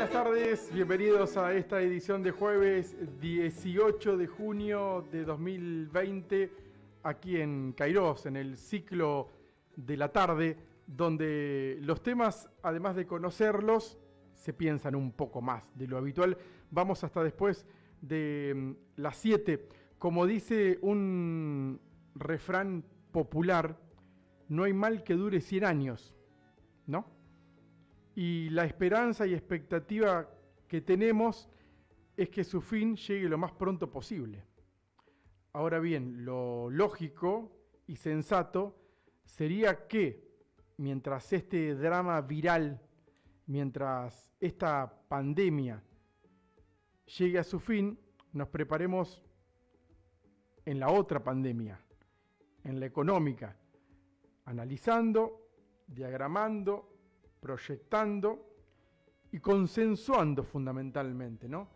buenas tardes, bienvenidos a esta edición de jueves 18 de junio de 2020, aquí en Kairos, en el ciclo de la tarde, donde los temas, además de conocerlos, se piensan un poco más de lo habitual. Vamos hasta después de las 7. Como dice un refrán popular, no hay mal que dure 100 años, ¿no? Y la esperanza y expectativa que tenemos es que su fin llegue lo más pronto posible. Ahora bien, lo lógico y sensato sería que, mientras este drama viral, mientras esta pandemia llegue a su fin, nos preparemos en la otra pandemia, en la económica, analizando, diagramando, proyectando y consensuando fundamentalmente, ¿no?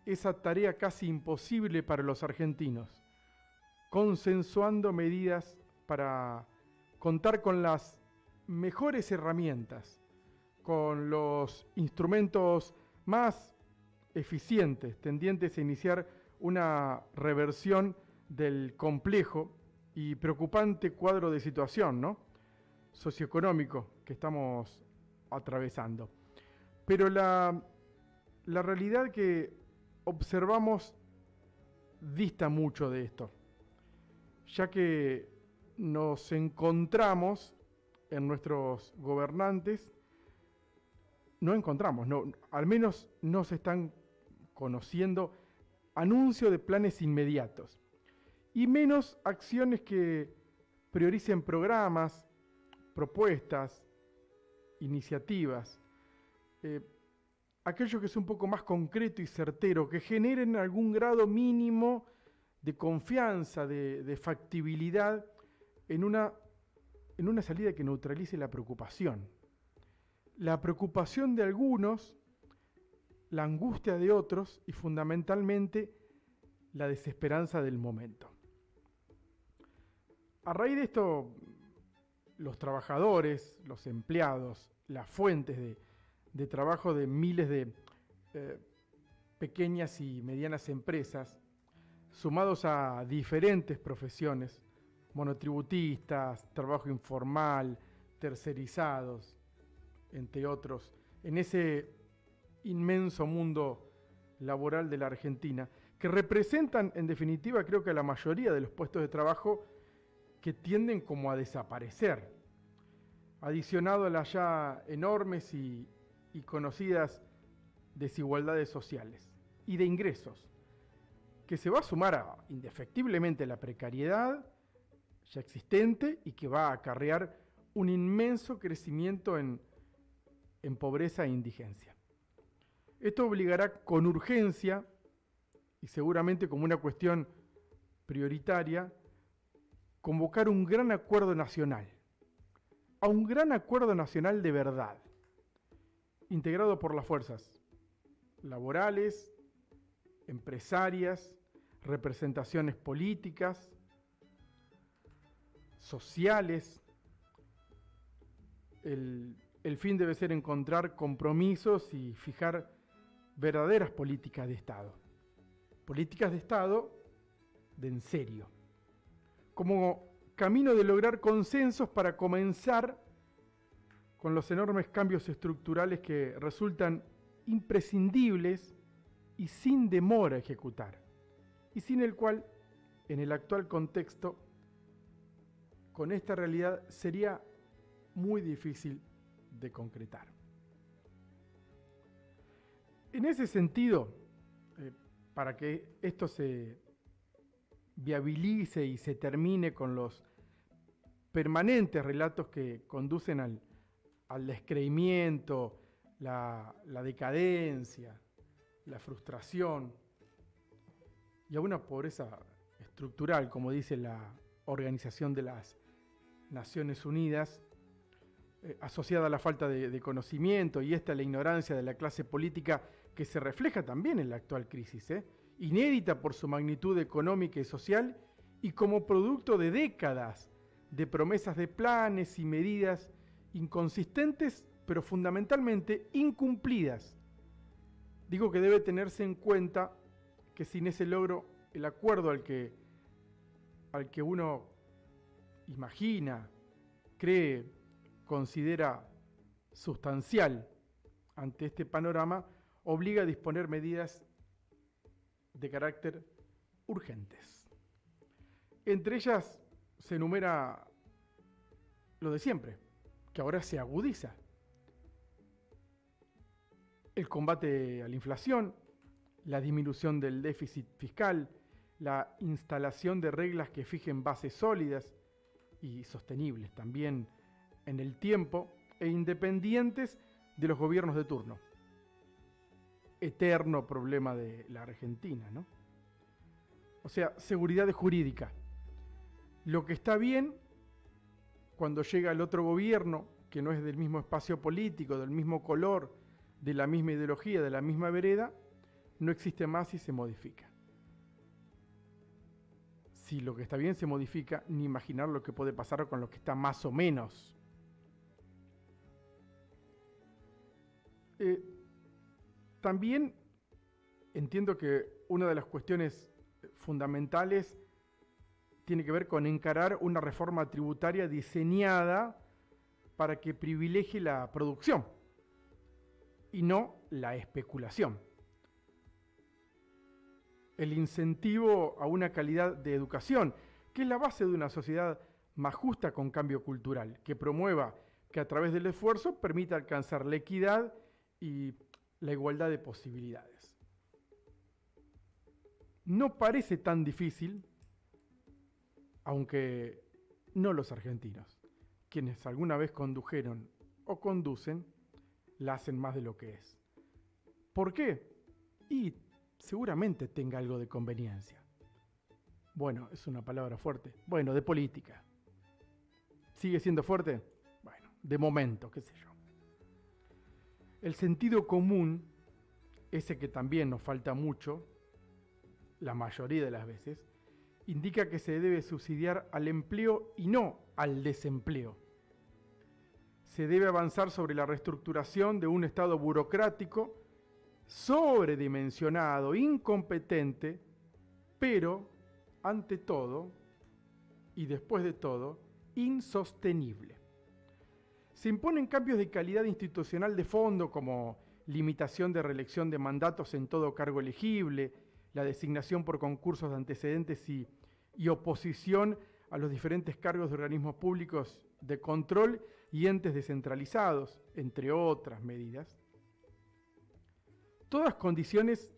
Esa tarea casi imposible para los argentinos, consensuando medidas para contar con las mejores herramientas, con los instrumentos más eficientes, tendientes a iniciar una reversión del complejo y preocupante cuadro de situación, ¿no?, socioeconómico que estamos atravesando. Pero la realidad que observamos dista mucho de esto, ya que nos encontramos en nuestros gobernantes, al menos no se están conociendo anuncios de planes inmediatos, y menos acciones que prioricen programas, propuestas, iniciativas, aquello que es un poco más concreto y certero, que generen algún grado mínimo de confianza, de factibilidad en una salida que neutralice la preocupación. La preocupación de algunos, la angustia de otros y fundamentalmente la desesperanza del momento. A raíz de esto, los trabajadores, los empleados, las fuentes de trabajo de miles de pequeñas y medianas empresas, sumados a diferentes profesiones, monotributistas, trabajo informal, tercerizados, entre otros, en ese inmenso mundo laboral de la Argentina, que representan en definitiva creo que a la mayoría de los puestos de trabajo que tienden como a desaparecer, adicionado a las ya enormes y conocidas desigualdades sociales y de ingresos, que se va a sumar indefectiblemente a la precariedad ya existente y que va a acarrear un inmenso crecimiento en pobreza e indigencia. Esto obligará con urgencia y seguramente como una cuestión prioritaria convocar un gran acuerdo nacional, a un gran acuerdo nacional de verdad, integrado por las fuerzas laborales, empresarias, representaciones políticas, sociales. El fin debe ser encontrar compromisos y fijar verdaderas políticas de Estado de en serio, como camino de lograr consensos para comenzar con los enormes cambios estructurales que resultan imprescindibles y sin demora a ejecutar, y sin el cual, en el actual contexto, con esta realidad sería muy difícil de concretar. En ese sentido, para que esto se viabilice y se termine con los permanentes relatos que conducen al descreimiento, la decadencia, la frustración y a una pobreza estructural, como dice la Organización de las Naciones Unidas, asociada a la falta de conocimiento y la ignorancia de la clase política que se refleja también en la actual crisis, inédita por su magnitud económica y social y como producto de décadas de promesas de planes y medidas inconsistentes, pero fundamentalmente incumplidas Digo que debe tenerse en cuenta que sin ese logro, el acuerdo al que uno imagina, cree, considera sustancial ante este panorama, obliga a disponer medidas de carácter urgentes. Entre ellas se enumera lo de siempre, que ahora se agudiza. El combate a la inflación, la disminución del déficit fiscal, la instalación de reglas que fijen bases sólidas y sostenibles también en el tiempo e independientes de los gobiernos de turno. Eterno problema de la Argentina, ¿no? O sea, seguridad jurídica. Lo que está bien cuando llega el otro gobierno, que no es del mismo espacio político, del mismo color, de la misma ideología, de la misma vereda, no existe más y se modifica. Si lo que está bien se modifica, ni imaginar lo que puede pasar con lo que está más o menos. También entiendo que una de las cuestiones fundamentales tiene que ver con encarar una reforma tributaria diseñada para que privilegie la producción y no la especulación. El incentivo a una calidad de educación, que es la base de una sociedad más justa con cambio cultural, que promueva que a través del esfuerzo permita alcanzar la equidad y la igualdad de posibilidades. No parece tan difícil, aunque no los argentinos, quienes alguna vez condujeron o conducen, la hacen más de lo que es. ¿Por qué? Y seguramente tenga algo de conveniencia. Bueno, es una palabra fuerte. Bueno, de política. ¿Sigue siendo fuerte? Bueno, de momento, qué sé yo. El sentido común, ese que también nos falta mucho, la mayoría de las veces, indica que se debe subsidiar al empleo y no al desempleo. Se debe avanzar sobre la reestructuración de un Estado burocrático, sobredimensionado, incompetente, pero, ante todo, y después de todo, insostenible. Se imponen cambios de calidad institucional de fondo, como limitación de reelección de mandatos en todo cargo elegible, la designación por concursos de antecedentes y oposición a los diferentes cargos de organismos públicos de control y entes descentralizados, entre otras medidas. Todas condiciones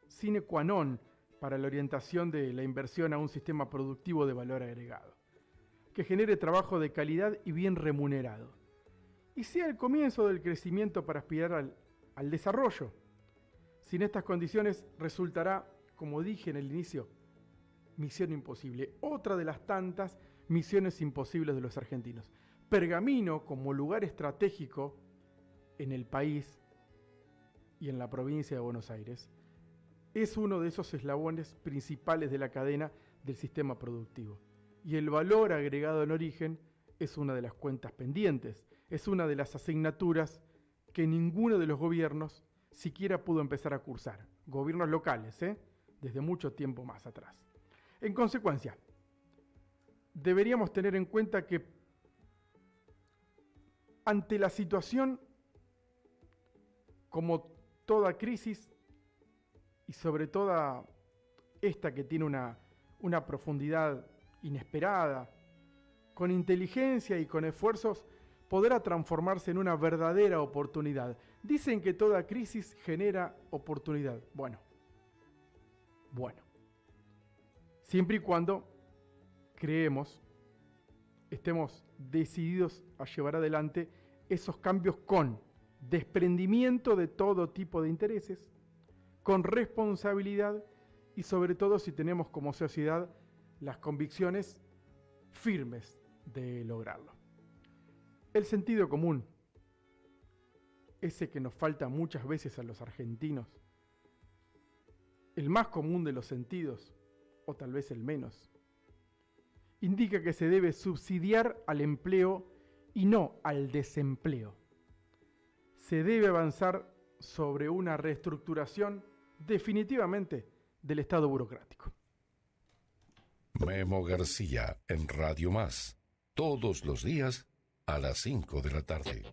sine qua non para la orientación de la inversión a un sistema productivo de valor agregado, que genere trabajo de calidad y bien remunerado, y sea el comienzo del crecimiento para aspirar al desarrollo. Sin estas condiciones resultará, como dije en el inicio, misión imposible. Otra de las tantas misiones imposibles de los argentinos. Pergamino, como lugar estratégico en el país y en la provincia de Buenos Aires, es uno de esos eslabones principales de la cadena del sistema productivo. Y el valor agregado en origen es una de las cuentas pendientes, es una de las asignaturas que ninguno de los gobiernos siquiera pudo empezar a cursar. Gobiernos locales, desde mucho tiempo más atrás. En consecuencia, deberíamos tener en cuenta que ante la situación, como toda crisis, y sobre todo esta que tiene una profundidad inesperada, con inteligencia y con esfuerzos, podrá transformarse en una verdadera oportunidad. Dicen que toda crisis genera oportunidad. Bueno. Siempre y cuando estemos decididos a llevar adelante esos cambios con desprendimiento de todo tipo de intereses, con responsabilidad y sobre todo si tenemos como sociedad las convicciones firmes de lograrlo. El sentido común, ese que nos falta muchas veces a los argentinos, el más común de los sentidos, o tal vez el menos, indica que se debe subsidiar al empleo y no al desempleo. Se debe avanzar sobre una reestructuración definitivamente del Estado burocrático. Memo García en Radio Más, todos los días a las 5 de la tarde.